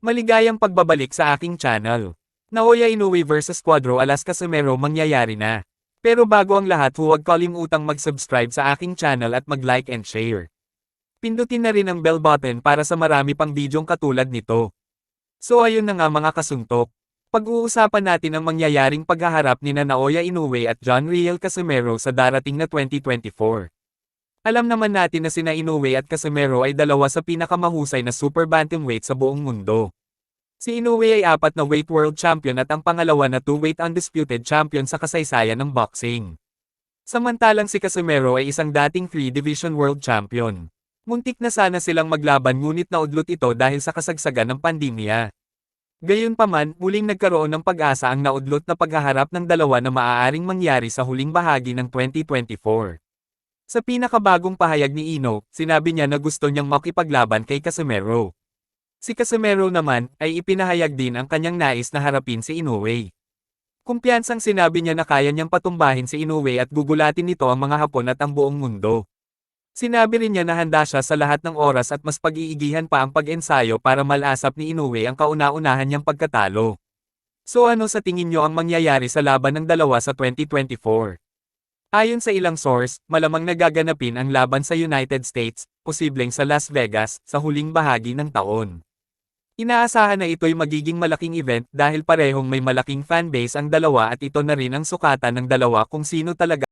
Maligayang pagbabalik sa aking channel. Naoya Inoue vs Cuadro Alas Casimero mangyayari na. Pero bago ang lahat huwag kalimutang mag-subscribe sa aking channel at mag-like and share. Pindutin na rin ang bell button para sa marami pang bidyong katulad nito. So ayun na nga mga kasuntok. Pag-uusapan natin ang mangyayaring paghaharap ni Naoya Inoue at John Riel Casimero sa darating na 2024. Alam naman natin na sina Inoue at Casimero ay dalawa sa pinakamahusay na super bantamweight sa buong mundo. Si Inoue ay 4 na weight world champion at ang pangalawa na 2-weight undisputed champion sa kasaysayan ng boxing. Samantalang si Casimero ay isang dating 3-division world champion. Muntik na sana silang maglaban ngunit naudlot ito dahil sa kasagsagan ng pandemya. Gayunpaman, muling nagkaroon ng pag-asa ang naudlot na paghaharap ng dalawa na maaaring mangyari sa huling bahagi ng 2024. Sa pinakabagong pahayag ni Ino, sinabi niya na gusto niyang makipaglaban kay Casimero. Si Casimero naman, ay ipinahayag din ang kanyang nais na harapin si Inoue. Kumpiyansang sinabi niya na kaya niyang patumbahin si Inoue at gugulatin nito ang mga Hapon at ang buong mundo. Sinabi rin niya na handa siya sa lahat ng oras at mas pag-iigihan pa ang pag-ensayo para malasap ni Inoue ang kauna-unahan niyang pagkatalo. So ano sa tingin niyo ang mangyayari sa laban ng dalawa sa 2024? Ayon sa ilang source, malamang nagaganapin ang laban sa United States, posibleng sa Las Vegas, sa huling bahagi ng taon. Inaasahan na ito'y magiging malaking event dahil parehong may malaking fanbase ang dalawa at ito na rin ang sukatan ng dalawa kung sino talaga